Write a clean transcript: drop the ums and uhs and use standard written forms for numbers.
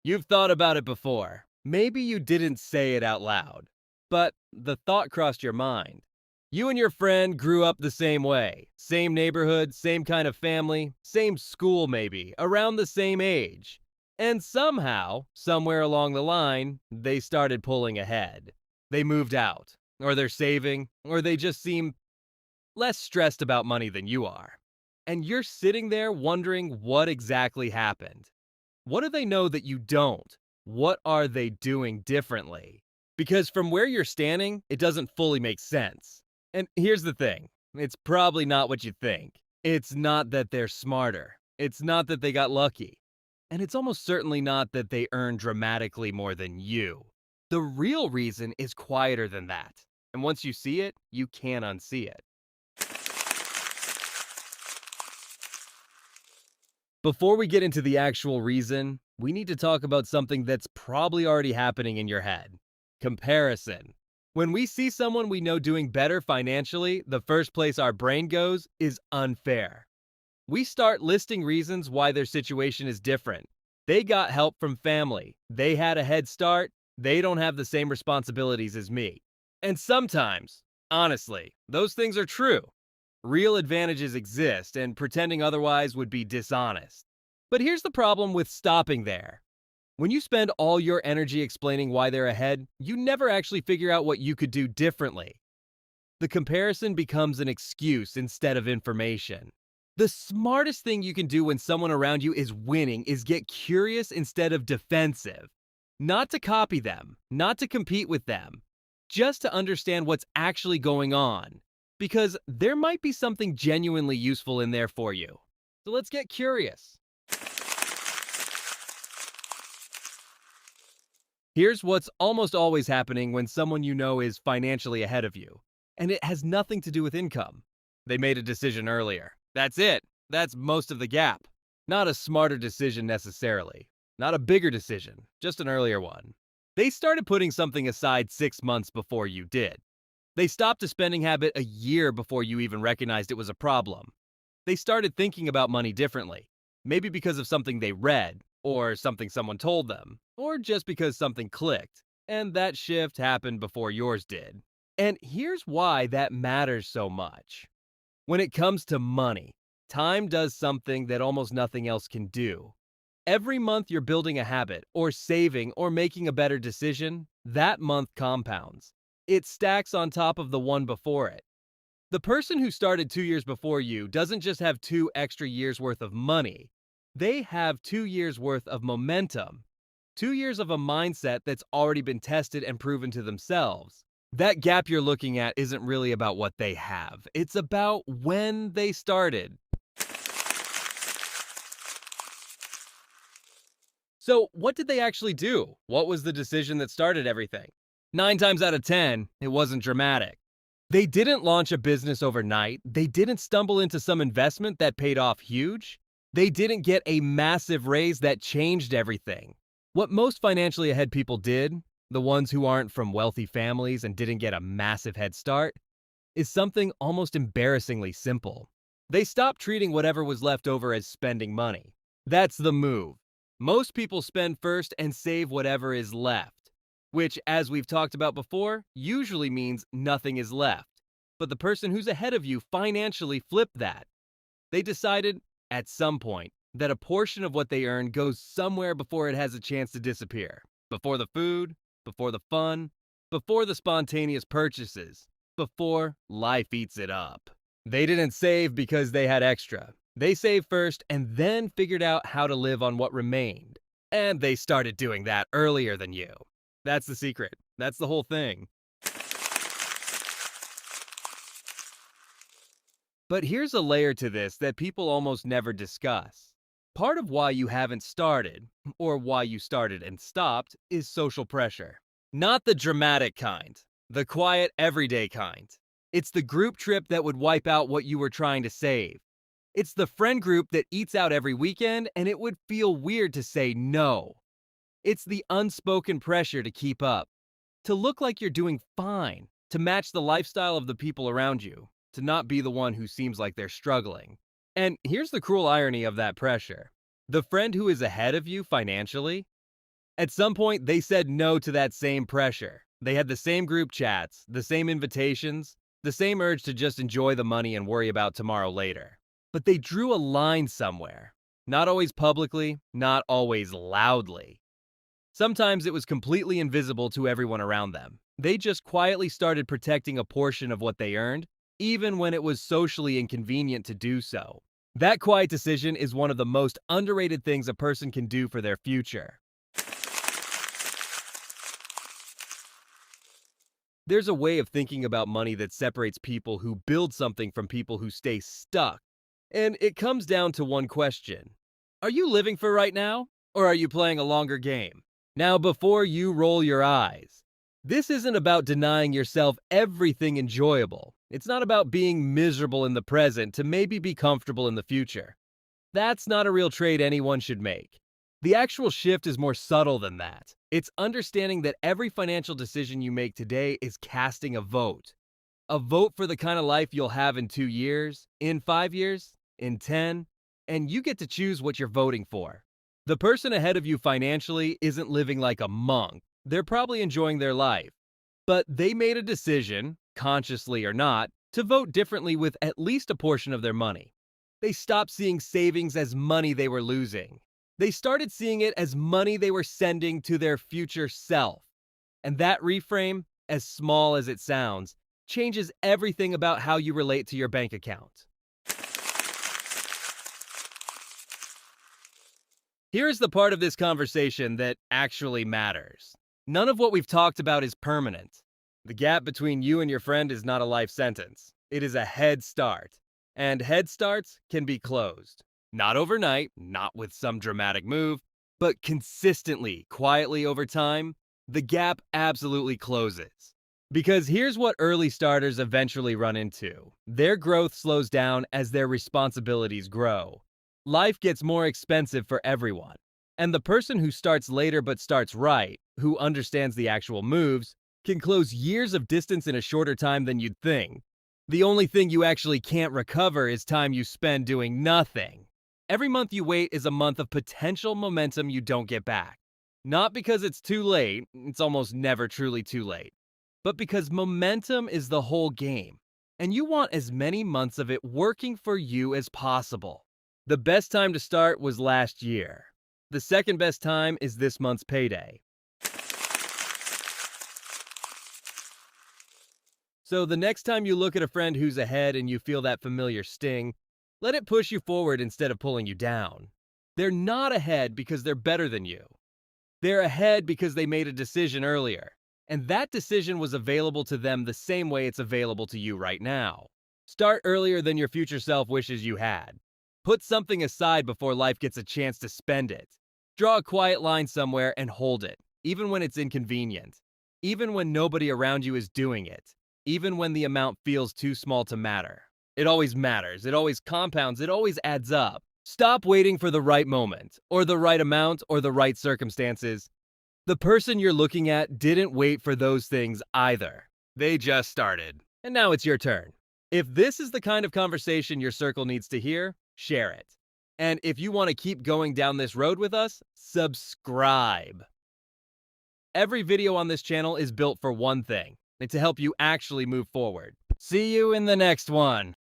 You've thought about it before. Maybe you didn't say it out loud, but the thought crossed your mind. You and your friend grew up the same way, same neighborhood, same kind of family, same school maybe, around the same age. And somehow, somewhere along the line, they started pulling ahead. They moved out, or they're saving, or they just seem less stressed about money than you are. And you're sitting there wondering what exactly happened. What do they know that you don't? What are they doing differently? Because from where you're standing, it doesn't fully make sense. And here's the thing, it's probably not what you think. It's not that they're smarter, it's not that they got lucky, and it's almost certainly not that they earn dramatically more than you. The real reason is quieter than that. And once you see it, you can't unsee it. Before we get into the actual reason, we need to talk about something that's probably already happening in your head: comparison. When we see someone we know doing better financially, the first place our brain goes is unfair. We start listing reasons why their situation is different. They got help from family, they had a head start, they don't have the same responsibilities as me. And sometimes, honestly, those things are true. Real advantages exist, and pretending otherwise would be dishonest. But here's the problem with stopping there. When you spend all your energy explaining why they're ahead, you never actually figure out what you could do differently. The comparison becomes an excuse instead of information. The smartest thing you can do when someone around you is winning is get curious instead of defensive. Not to copy them, not to compete with them, just to understand what's actually going on. Because there might be something genuinely useful in there for you. So let's get curious. Here's what's almost always happening when someone you know is financially ahead of you, and it has nothing to do with income. They made a decision earlier. That's it. That's most of the gap. Not a smarter decision necessarily. Not a bigger decision, just an earlier one. They started putting something aside 6 months before you did. They stopped a spending habit a year before you even recognized it was a problem. They started thinking about money differently, maybe because of something they read, or something someone told them, or just because something clicked, and that shift happened before yours did. And here's why that matters so much. When it comes to money, time does something that almost nothing else can do. Every month you're building a habit, or saving, or making a better decision, that month compounds. It stacks on top of the one before it. The person who started 2 years before you doesn't just have 2 extra years worth of money, they have 2 years worth of momentum. 2 years of a mindset that's already been tested and proven to themselves. That gap you're looking at isn't really about what they have, it's about when they started. So, what did they actually do? What was the decision that started everything? 9 times out of 10, it wasn't dramatic. They didn't launch a business overnight. They didn't stumble into some investment that paid off huge. They didn't get a massive raise that changed everything. What most financially ahead people did, the ones who aren't from wealthy families and didn't get a massive head start, is something almost embarrassingly simple. They stopped treating whatever was left over as spending money. That's the move. Most people spend first and save whatever is left, which, as we've talked about before, usually means nothing is left. But the person who's ahead of you financially flipped that. They decided, at some point, that a portion of what they earn goes somewhere before it has a chance to disappear. Before the food, before the fun, before the spontaneous purchases, before life eats it up. They didn't save because they had extra. They saved first and then figured out how to live on what remained. And they started doing that earlier than you. That's the secret. That's the whole thing. But here's a layer to this that people almost never discuss. Part of why you haven't started, or why you started and stopped, is social pressure. Not the dramatic kind, the quiet, everyday kind. It's the group trip that would wipe out what you were trying to save. It's the friend group that eats out every weekend and it would feel weird to say no. It's the unspoken pressure to keep up, to look like you're doing fine, to match the lifestyle of the people around you, to not be the one who seems like they're struggling. And here's the cruel irony of that pressure. The friend who is ahead of you financially, At some point, they said no to that same pressure. They had the same group chats, the same invitations, the same urge to just enjoy the money and worry about tomorrow later. But they drew a line somewhere. Not always publicly, not always loudly. Sometimes it was completely invisible to everyone around them. They just quietly started protecting a portion of what they earned, even when it was socially inconvenient to do so. That quiet decision is one of the most underrated things a person can do for their future. There's a way of thinking about money that separates people who build something from people who stay stuck. And it comes down to one question. Are you living for right now, or are you playing a longer game? Now, before you roll your eyes, this isn't about denying yourself everything enjoyable. It's not about being miserable in the present to maybe be comfortable in the future. That's not a real trade anyone should make. The actual shift is more subtle than that. It's understanding that every financial decision you make today is casting a vote. A vote for the kind of life you'll have in 2 years, in 5 years, in 10, and you get to choose what you're voting for. The person ahead of you financially isn't living like a monk. They're probably enjoying their life. But they made a decision, consciously or not, to vote differently with at least a portion of their money. They stopped seeing savings as money they were losing. They started seeing it as money they were sending to their future self. And that reframe, as small as it sounds, changes everything about how you relate to your bank account. Here's the part of this conversation that actually matters. None of what we've talked about is permanent. The gap between you and your friend is not a life sentence. It is a head start. And head starts can be closed. Not overnight, not with some dramatic move, but consistently, quietly over time, the gap absolutely closes. Because here's what early starters eventually run into. Their growth slows down as their responsibilities grow. Life gets more expensive for everyone. And the person who starts later but starts right, who understands the actual moves, can close years of distance in a shorter time than you'd think. The only thing you actually can't recover is time you spend doing nothing. Every month you wait is a month of potential momentum you don't get back. Not because it's too late, it's almost never truly too late, but because momentum is the whole game, and you want as many months of it working for you as possible. The best time to start was last year. The second best time is this month's payday. So the next time you look at a friend who's ahead and you feel that familiar sting, let it push you forward instead of pulling you down. They're not ahead because they're better than you. They're ahead because they made a decision earlier, and that decision was available to them the same way it's available to you right now. Start earlier than your future self wishes you had. Put something aside before life gets a chance to spend it. Draw a quiet line somewhere and hold it, even when it's inconvenient. Even when nobody around you is doing it. Even when the amount feels too small to matter. It always matters, it always compounds, it always adds up. Stop waiting for the right moment, or the right amount, or the right circumstances. The person you're looking at didn't wait for those things either. They just started. And now it's your turn. If this is the kind of conversation your circle needs to hear, share it. And if you want to keep going down this road with us, subscribe. Every video on this channel is built for one thing, and to help you actually move forward. See you in the next one.